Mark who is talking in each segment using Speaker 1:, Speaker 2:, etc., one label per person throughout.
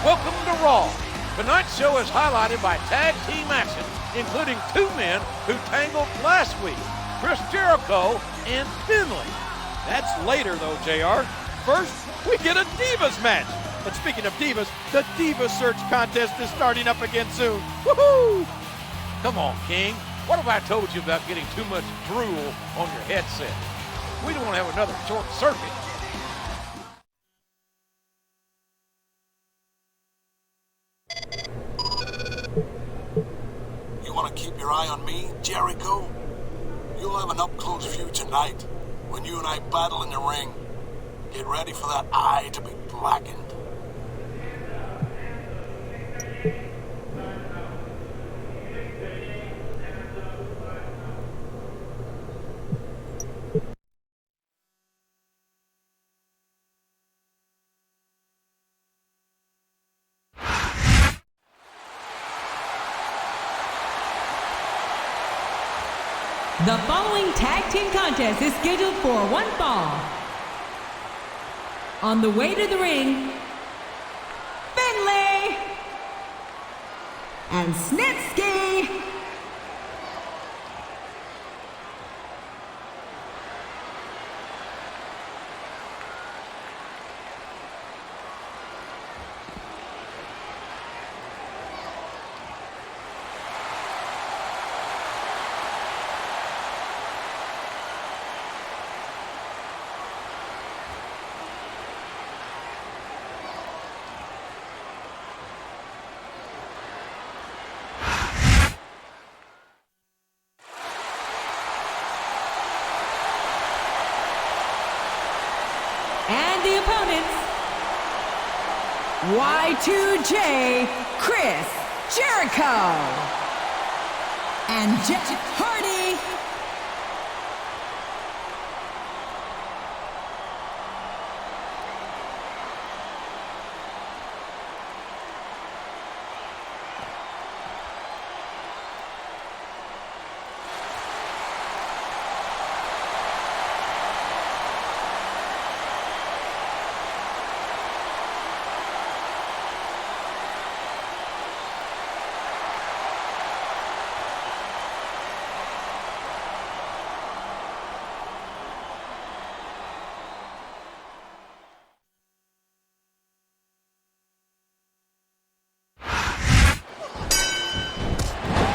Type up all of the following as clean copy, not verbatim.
Speaker 1: Welcome to Raw. Tonight's show is highlighted by tag team action, including two men who tangled last week, Chris Jericho and Finlay.
Speaker 2: That's later though, JR. First, we get a Divas match. But speaking of Divas, the Diva Search contest is starting up again soon. Woohoo!
Speaker 1: Come on, King. What have I told you about getting too much drool on your headset? We don't want to have another short circuit.
Speaker 3: You want to keep your eye on me, Jericho? You'll have an up-close view tonight when you and I battle in the ring. Get ready for that eye to be blackened.
Speaker 4: The following tag team contest is scheduled for one fall. On the way to the ring, Finlay and Snitsky. And the opponents, Y2J, Chris Jericho, and Jeff Hardy.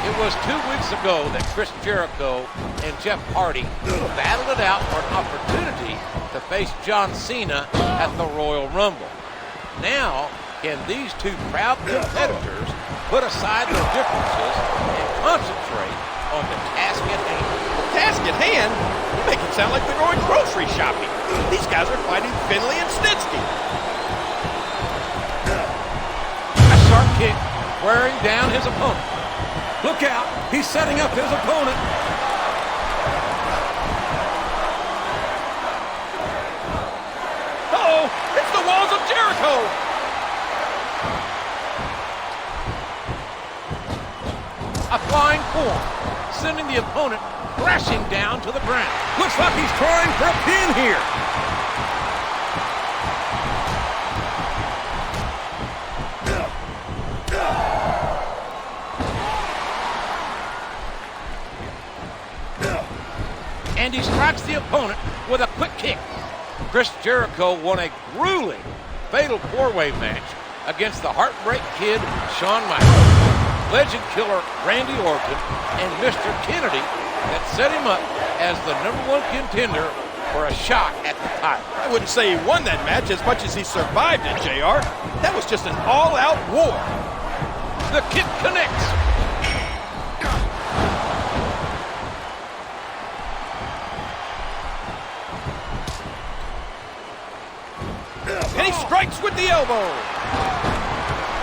Speaker 1: It was 2 weeks ago that Chris Jericho and Jeff Hardy battled it out for an opportunity to face John Cena at the Royal Rumble. Now, can these two proud competitors put aside their differences and concentrate on the task at hand?
Speaker 2: The task at hand? You make it sound like they're going grocery shopping. These guys are fighting Finlay and Snitsky.
Speaker 1: A sharp kick wearing down his opponent. Look out, he's setting up his opponent.
Speaker 2: Uh-oh, it's the walls of Jericho.
Speaker 1: A flying form, sending the opponent crashing down to the ground.
Speaker 2: Looks like he's trying for a pin here.
Speaker 1: And he strikes the opponent with a quick kick. Chris Jericho won a grueling fatal four-way match against the Heartbreak Kid, Shawn Michaels, Legend Killer Randy Orton, and Mr. Kennedy that set him up as the #1 contender for a shot at the title.
Speaker 2: I wouldn't say he won that match as much as he survived it, JR. That was just an all-out war.
Speaker 1: The kick connects.
Speaker 2: And he strikes with the elbow.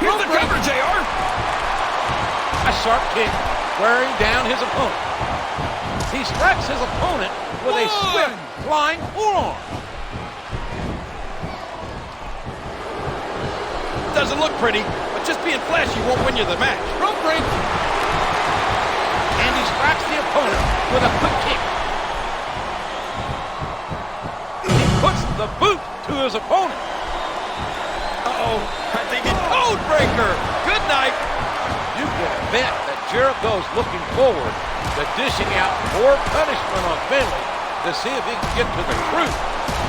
Speaker 2: Here's the cover, JR.
Speaker 1: A sharp kick wearing down his opponent. He strikes his opponent with a swift flying forearm.
Speaker 2: Doesn't look pretty, but just being flashy won't win you the match. Rope break.
Speaker 1: And he strikes the opponent with a quick kick. He puts the boot to his opponent.
Speaker 2: Uh-oh. Uh-oh. I think it's code breaker. Good night.
Speaker 1: You can bet that Jericho's looking forward to dishing out more punishment on Finlay to see if he can get to the truth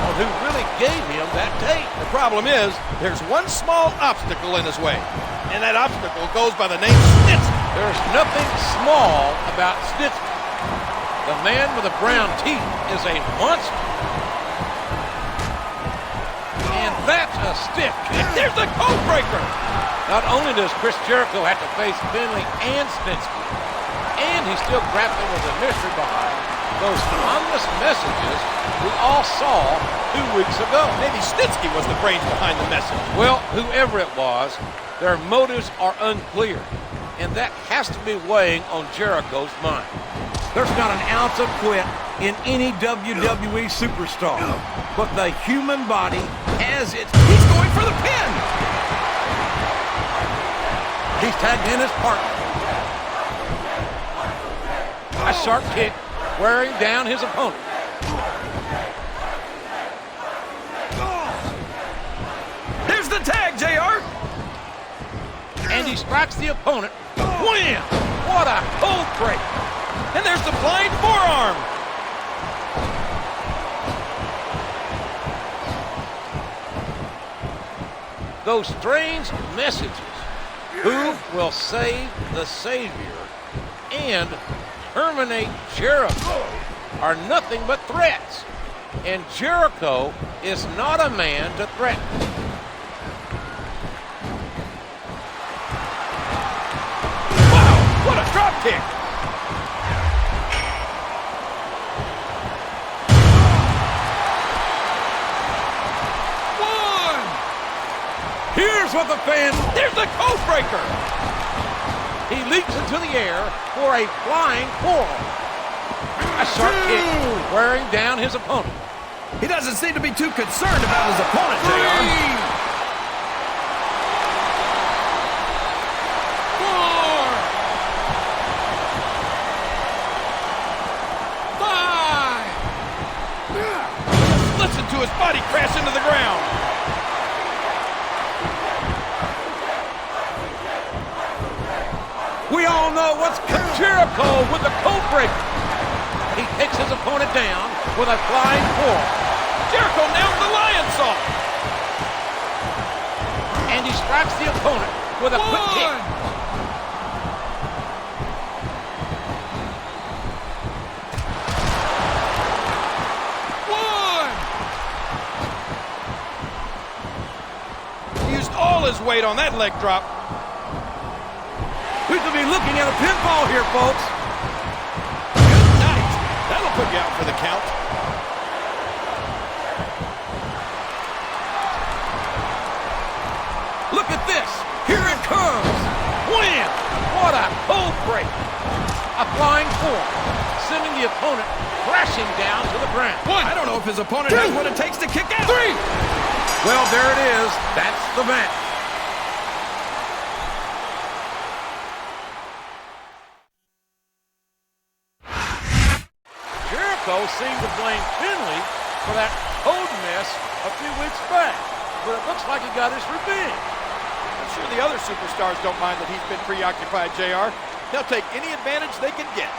Speaker 1: on who really gave him that tape.
Speaker 2: The problem is, there's one small obstacle in his way, and that obstacle goes by the name Snitsky.
Speaker 1: There's nothing small about Snitsky. The man with the brown teeth is a monster. And that's a stiff kick.
Speaker 2: There's the code breaker.
Speaker 1: Not only does Chris Jericho have to face Finlay and Snitsky, and he's still grappling with the mystery behind those ominous messages we all saw 2 weeks ago.
Speaker 2: Maybe Snitsky was the brains behind the message.
Speaker 1: Well, whoever it was, their motives are unclear, and that has to be weighing on Jericho's mind. There's not an ounce of quit in any WWE superstar, but the human body has its...
Speaker 2: He's going for the pin.
Speaker 1: He's tagged in his partner. A sharp kick wearing down his opponent.
Speaker 2: There's the tag, JR.
Speaker 1: And he strikes the opponent. Wham! What a cold break.
Speaker 2: And there's the flying forearm.
Speaker 1: Those strange messages. Who will save the Savior and terminate Jericho are nothing but threats. And Jericho is not a man to threaten.
Speaker 2: Wow, what a drop kick.
Speaker 1: Here's what the fans...
Speaker 2: There's the code breaker.
Speaker 1: He leaps into the air for a flying forearm. A sharp kick wearing down his opponent.
Speaker 2: He doesn't seem to be too concerned about his opponent, JR. 4, 5. Listen to his body crash into the ground.
Speaker 1: We all know what's Jericho with the code breaker. He takes his opponent down with a flying forearm.
Speaker 2: Jericho nails the lion saw.
Speaker 1: And he strikes the opponent with a quick kick.
Speaker 2: 1. He used all his weight on that leg drop.
Speaker 1: We could be looking at a pinfall here, folks.
Speaker 2: Good night. That'll put you out for the count.
Speaker 1: Look at this. Here it comes. Wham! What a cold break. A flying forearm, sending the opponent crashing down to the ground.
Speaker 2: 1. I don't know if his opponent has what it takes to kick out. 3.
Speaker 1: Well, there it is. That's the match. Jericho seemed to blame Finlay for that code mess a few weeks back, but it looks like he got his revenge.
Speaker 2: I'm sure the other superstars don't mind that he's been preoccupied, JR. They'll take any advantage they can get.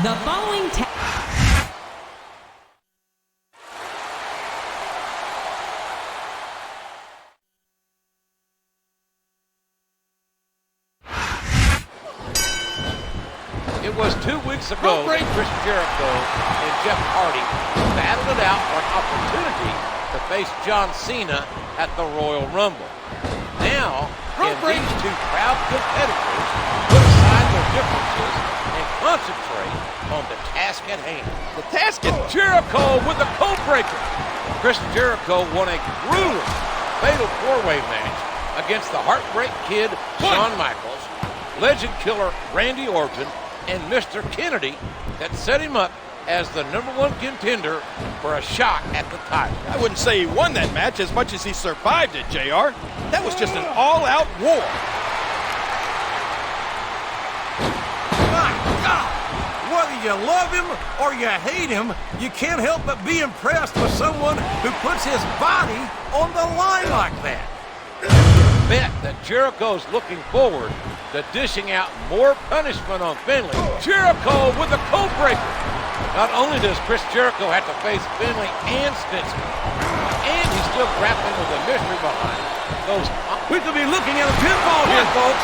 Speaker 4: The following
Speaker 1: It was 2 weeks ago that Chris Jericho and Jeff Hardy battled it out for an opportunity to face John Cena at the Royal Rumble. Now, can these two proud competitors put aside their differences and concentrate on the task at hand?
Speaker 2: The task at
Speaker 1: Jericho with the code breaker. Chris Jericho won a grueling fatal four-way match against the Heartbreak Kid, Shawn Michaels, Legend Killer Randy Orton, and Mr. Kennedy that set him up as the #1 contender for a shot at the title.
Speaker 2: I wouldn't say he won that match as much as he survived it, JR. That was just an all-out war.
Speaker 5: My God! Whether you love him or you hate him, you can't help but be impressed with someone who puts his body on the line like that.
Speaker 1: Bet that Jericho's looking forward to dishing out more punishment on Finlay. Jericho with the code breaker. Not only does Chris Jericho have to face Finlay and Snitsky, and he's still grappling with the mystery behind those.
Speaker 5: We could be looking at a pinfall here, folks.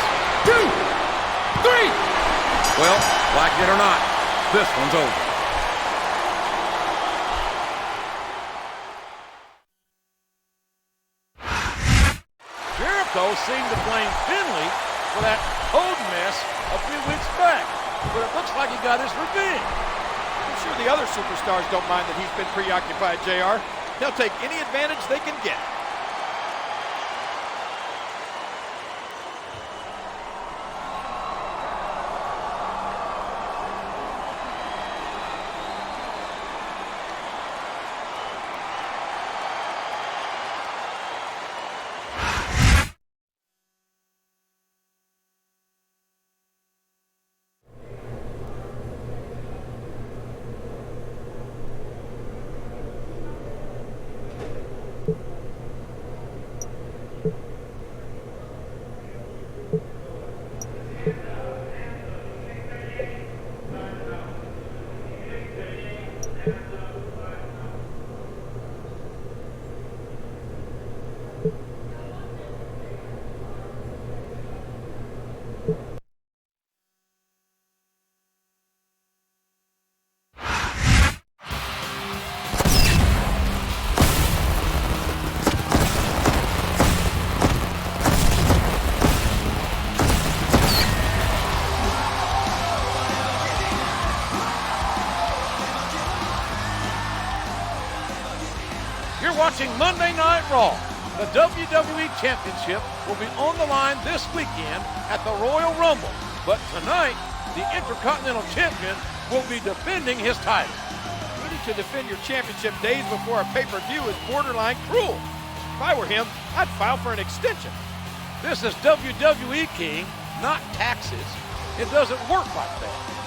Speaker 5: 2, 3. Well, like it or not, this one's over.
Speaker 1: Jericho seemed to blame Finlay for that code mess a few weeks back, but it looks like he got his revenge.
Speaker 2: I'm sure the other superstars don't mind that he's been preoccupied, JR. They'll take any advantage they can get.
Speaker 1: You're watching Monday Night Raw. The WWE Championship will be on the line this weekend at the Royal Rumble. But tonight, the Intercontinental Champion will be defending his title.
Speaker 2: Needing to defend your championship days before a pay-per-view is borderline cruel. If I were him, I'd file for an extension.
Speaker 1: This is WWE, King, not taxes. It doesn't work like that.